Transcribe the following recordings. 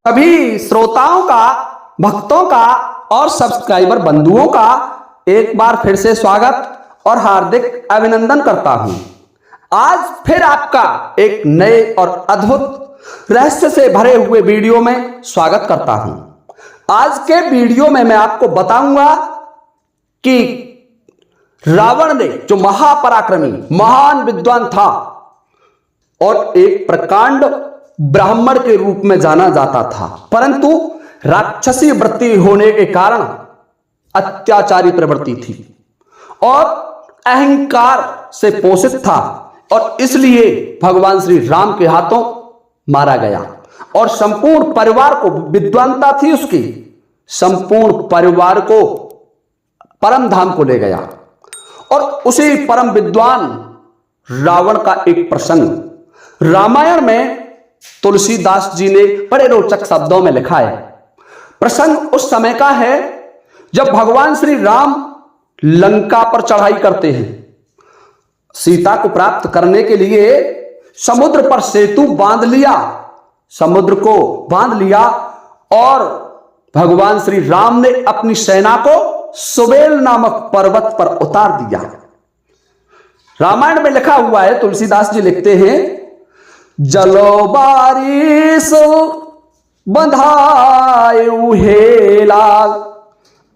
सभी श्रोताओं का, भक्तों का और सब्सक्राइबर बंधुओं का एक बार फिर से स्वागत और हार्दिक अभिनंदन करता हूं। आज फिर आपका एक नए और अद्भुत रहस्य से भरे हुए वीडियो में स्वागत करता हूं। आज के वीडियो में मैं आपको बताऊंगा कि रावण ने, जो महापराक्रमी महान विद्वान था और एक प्रकांड ब्राह्मण के रूप में जाना जाता था, परंतु राक्षसी वृत्ति होने के कारण अत्याचारी प्रवृत्ति थी और अहंकार से पोषित था और इसलिए भगवान श्री राम के हाथों मारा गया और संपूर्ण परिवार को, विद्वानता थी उसकी, संपूर्ण परिवार को परम धाम को ले गया। और उसी परम विद्वान रावण का एक प्रसंग रामायण में तुलसीदास जी ने बड़े रोचक शब्दों में लिखा है। प्रसंग उस समय का है जब भगवान श्री राम लंका पर चढ़ाई करते हैं। सीता को प्राप्त करने के लिए समुद्र पर सेतु बांध लिया, समुद्र को बांध लिया और भगवान श्री राम ने अपनी सेना को सुबेल नामक पर्वत पर उतार दिया। रामायण में लिखा हुआ है, तुलसीदास जी लिखते हैं, जलो बारिश बंधायु हेला,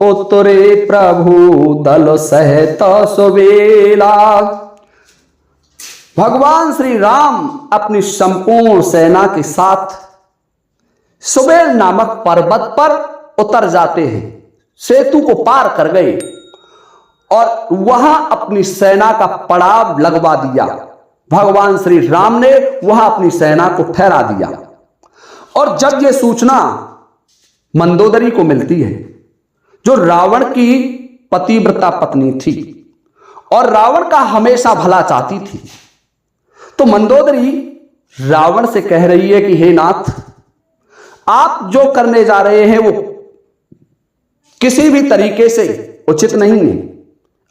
उतरे प्रभु दल सहित सुबेला। भगवान श्री राम अपनी संपूर्ण सेना के साथ सुबेल नामक पर्वत पर उतर जाते हैं, सेतु को पार कर गए और वहां अपनी सेना का पड़ाव लगवा दिया। भगवान श्री राम ने वहां अपनी सेना को ठहरा दिया और जब यह सूचना मंदोदरी को मिलती है, जो रावण की पतिव्रता पत्नी थी और रावण का हमेशा भला चाहती थी, तो मंदोदरी रावण से कह रही है कि हे नाथ, आप जो करने जा रहे हैं वो किसी भी तरीके से उचित नहीं है।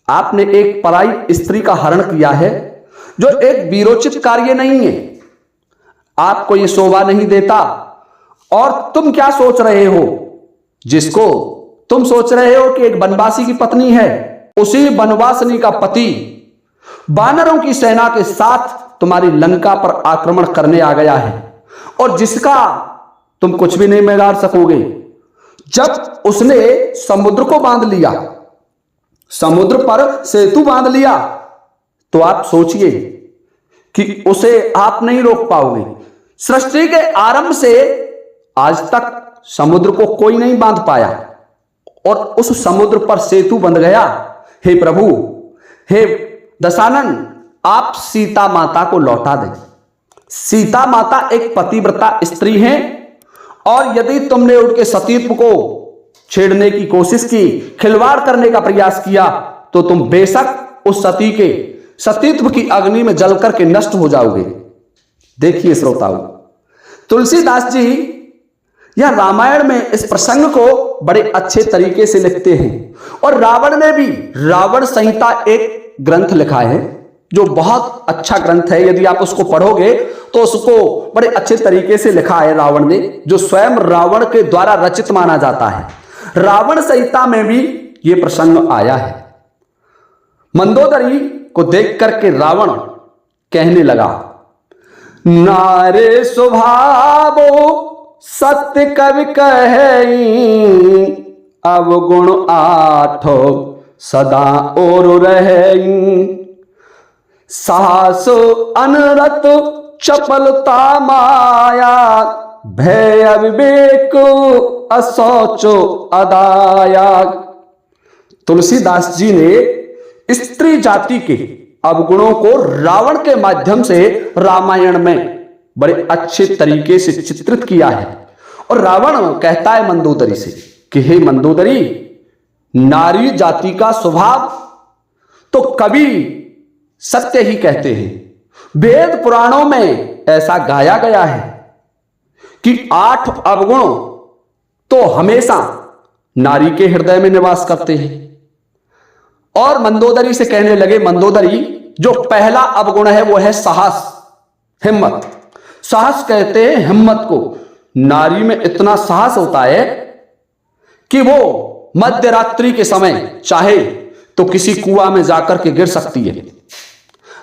आपने एक पराई स्त्री का हरण किया है, जो एक वीरोचित कार्य नहीं है, आपको यह शोभा नहीं देता। और तुम क्या सोच रहे हो, जिसको तुम सोच रहे हो कि एक वनवासी की पत्नी है, उसी वनवासिनी का पति वानरों की सेना के साथ तुम्हारी लंका पर आक्रमण करने आ गया है और जिसका तुम कुछ भी नहीं बिगाड़ सकोगे। जब उसने समुद्र को बांध लिया, समुद्र पर सेतु बांध लिया, तो आप सोचिए कि उसे आप नहीं रोक पाओगे। सृष्टि के आरंभ से आज तक समुद्र को कोई नहीं बांध पाया और उस समुद्र पर सेतु बंध गया। हे प्रभु, हे दशानन, आप सीता माता को लौटा दें। सीता माता एक पतिव्रता स्त्री हैं और यदि तुमने उनके सतीत्व को छेड़ने की कोशिश की, खिलवाड़ करने का प्रयास किया, तो तुम बेशक उस सती के सतीत्व की अग्नि में जलकर के नष्ट हो जाओगे। देखिए श्रोताओं, तुलसीदास जी यह रामायण में इस प्रसंग को बड़े अच्छे तरीके से लिखते हैं और रावण ने भी रावण संहिता एक ग्रंथ लिखा है, जो बहुत अच्छा ग्रंथ है। यदि आप उसको पढ़ोगे तो उसको बड़े अच्छे तरीके से लिखा है रावण ने, जो स्वयं रावण के द्वारा रचित माना जाता है। रावण संहिता में भी यह प्रसंग आया है। मंदोदरी को देख करके रावण कहने लगा, नारे स्वभावो सत्य कवि कहें, अवगुण आठो सदा और रहें, साहस अनरत चपलता माया, भय अविवेक असोचो अदाया। तुलसीदास जी ने स्त्री जाति के अवगुणों को रावण के माध्यम से रामायण में बड़े अच्छे तरीके से चित्रित किया है। और रावण कहता है मंदोदरी से कि हे मंदोदरी, नारी जाति का स्वभाव तो कवि सत्य ही कहते हैं। वेद पुराणों में ऐसा गाया गया है कि 8 अवगुण तो हमेशा नारी के हृदय में निवास करते हैं। और मंदोदरी से कहने लगे, मंदोदरी, जो पहला अवगुण है वो है साहस, हिम्मत। साहस कहते हैं हिम्मत को। नारी में इतना साहस होता है कि वो मध्य रात्रि के समय चाहे तो किसी कुआं में जाकर के गिर सकती है,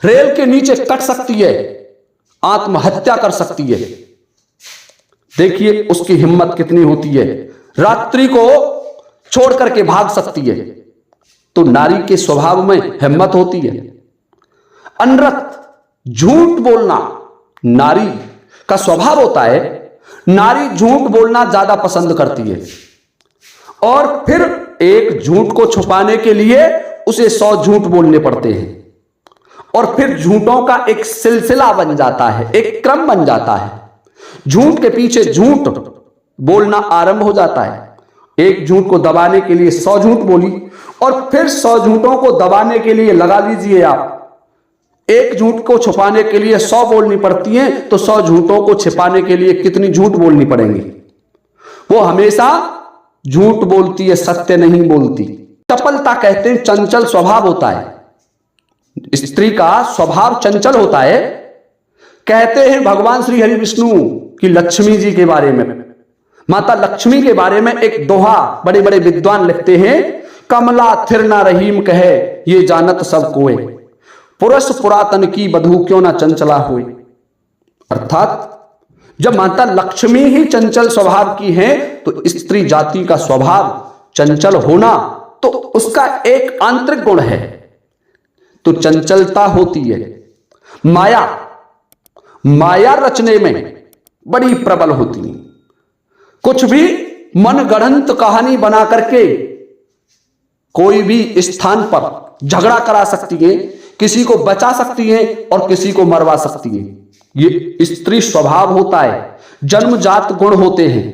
रेल के नीचे कट सकती है, आत्महत्या कर सकती है। देखिए उसकी हिम्मत कितनी होती है, रात्रि को छोड़ करके भाग सकती है। तो नारी के स्वभाव में हिम्मत होती है। अनर्थ झूठ बोलना नारी का स्वभाव होता है। नारी झूठ बोलना ज्यादा पसंद करती है और फिर एक झूठ को छुपाने के लिए उसे 100 झूठ बोलने पड़ते हैं और फिर झूठों का एक सिलसिला बन जाता है, एक क्रम बन जाता है। झूठ के पीछे झूठ बोलना आरंभ हो जाता है। एक झूठ को दबाने के लिए 100 झूठ बोली और फिर 100 झूठों को दबाने के लिए लगा लीजिए आप, एक झूठ को छुपाने के लिए 100 बोलनी पड़ती है, तो 100 झूठों को छिपाने के लिए कितनी झूठ बोलनी पड़ेंगी। वो हमेशा झूठ बोलती है, सत्य नहीं बोलती। चपलता कहते हैं चंचल स्वभाव होता है। स्त्री का स्वभाव चंचल होता है। कहते हैं भगवान श्री हरि विष्णु की लक्ष्मी जी के बारे में, माता लक्ष्मी के बारे में एक दोहा बड़े बड़े विद्वान लिखते हैं, कमला थिर ना रहीम कहे ये जानत सब कोय, पुरुष पुरातन की बधू क्यों ना चंचला हुए। अर्थात जब माता लक्ष्मी ही चंचल स्वभाव की है तो स्त्री जाति का स्वभाव चंचल होना तो उसका एक आंतरिक गुण है। तो चंचलता होती है। माया रचने में बड़ी प्रबल होती है। कुछ भी मनगढ़ंत कहानी बना करके कोई भी स्थान पर झगड़ा करा सकती है, किसी को बचा सकती है और किसी को मरवा सकती है। ये स्त्री स्वभाव होता है, जन्मजात गुण होते हैं।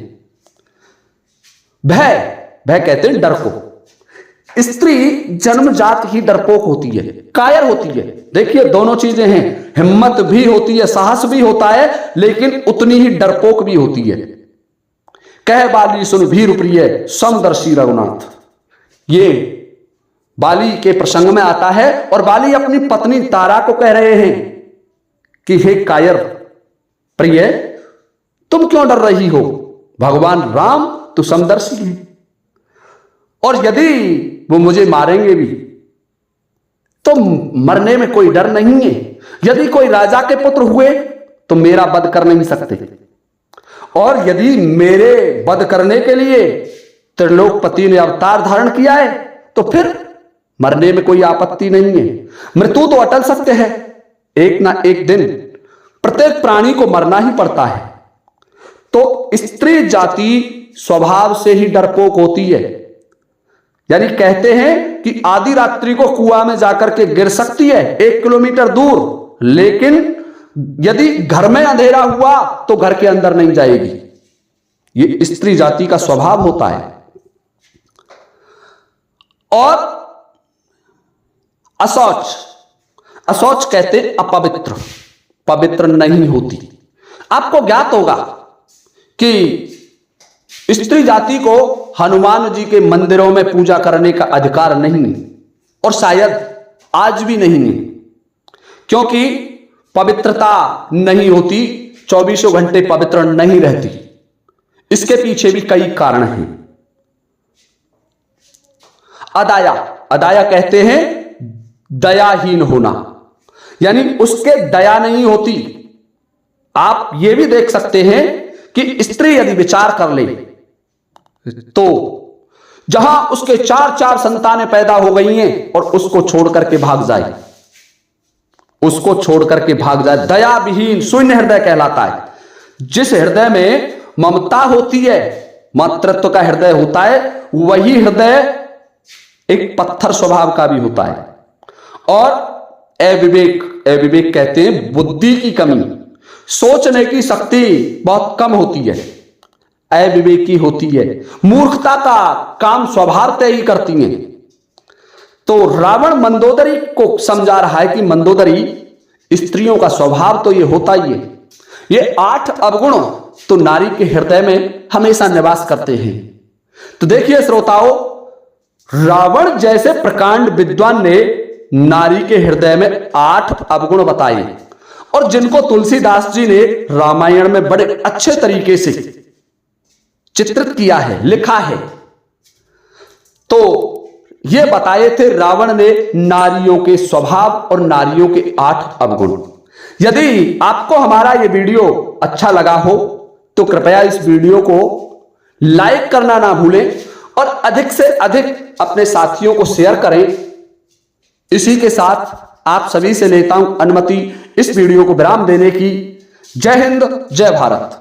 भय कहते हैं डर को। स्त्री जन्मजात ही डरपोक होती है, कायर होती है। देखिए दोनों चीजें हैं, हिम्मत भी होती है, साहस भी होता है, लेकिन उतनी ही डरपोक भी होती है। कह बाली सुन भीर प्रिय समदर्शी रघुनाथ, ये बाली के प्रसंग में आता है और बाली अपनी पत्नी तारा को कह रहे हैं कि हे कायर प्रिय, तुम क्यों डर रही हो, भगवान राम तो समदर्शी है और यदि वो मुझे मारेंगे भी तो मरने में कोई डर नहीं है। यदि कोई राजा के पुत्र हुए तो मेरा वध कर नहीं सकते और यदि मेरे वध करने के लिए त्रिलोकपति ने अवतार धारण किया है तो फिर मरने में कोई आपत्ति नहीं है। मृत्यु तो अटल सत्य है, एक ना एक दिन प्रत्येक प्राणी को मरना ही पड़ता है। तो स्त्री जाति स्वभाव से ही डरपोक होती है। यानी कहते हैं कि आधी रात्रि को कुआं में जाकर के गिर सकती है 1 किलोमीटर दूर, लेकिन यदि घर में अंधेरा हुआ तो घर के अंदर नहीं जाएगी। ये स्त्री जाति का स्वभाव होता है। और असौच कहते अपवित्र, पवित्र नहीं होती। आपको ज्ञात होगा कि स्त्री जाति को हनुमान जी के मंदिरों में पूजा करने का अधिकार नहीं और शायद आज भी नहीं है, क्योंकि पवित्रता नहीं होती, 24 घंटे पवित्र नहीं रहती। इसके पीछे भी कई कारण हैं। अदाया कहते हैं दयाहीन होना, यानी उसके दया नहीं होती। आप यह भी देख सकते हैं कि स्त्री यदि विचार कर ले तो जहां उसके 4 संतानें पैदा हो गई हैं और उसको छोड़ करके भाग जाए, उसको छोड़ करके भाग जाए। दया विहीन शून्य हृदय कहलाता है। जिस हृदय में ममता होती है, मातृत्व का हृदय होता है, वही हृदय एक पत्थर स्वभाव का भी होता है। और अविवेक कहते हैं बुद्धि की कमी, सोचने की शक्ति बहुत कम होती है, अविवेकी होती है, मूर्खता का काम स्वभावतः ही करती हैं। तो रावण मंदोदरी को समझा रहा है कि मंदोदरी, स्त्रियों का स्वभाव तो ये होता ही है, ये 8 अवगुण तो नारी के हृदय में हमेशा निवास करते हैं। तो देखिए श्रोताओं, रावण जैसे प्रकांड विद्वान ने नारी के हृदय में 8 अवगुण बताए और जिनको तुलसीदास जी ने रामायण में बड़े अच्छे तरीके से चित्रित किया है, लिखा है। तो ये बताए थे रावण ने नारियों के स्वभाव और नारियों के 8 अवगुण। यदि आपको हमारा ये वीडियो अच्छा लगा हो तो कृपया इस वीडियो को लाइक करना ना भूलें और अधिक से अधिक अपने साथियों को शेयर करें। इसी के साथ आप सभी से लेता हूं अनुमति इस वीडियो को विराम देने की। जय हिंद, जय भारत।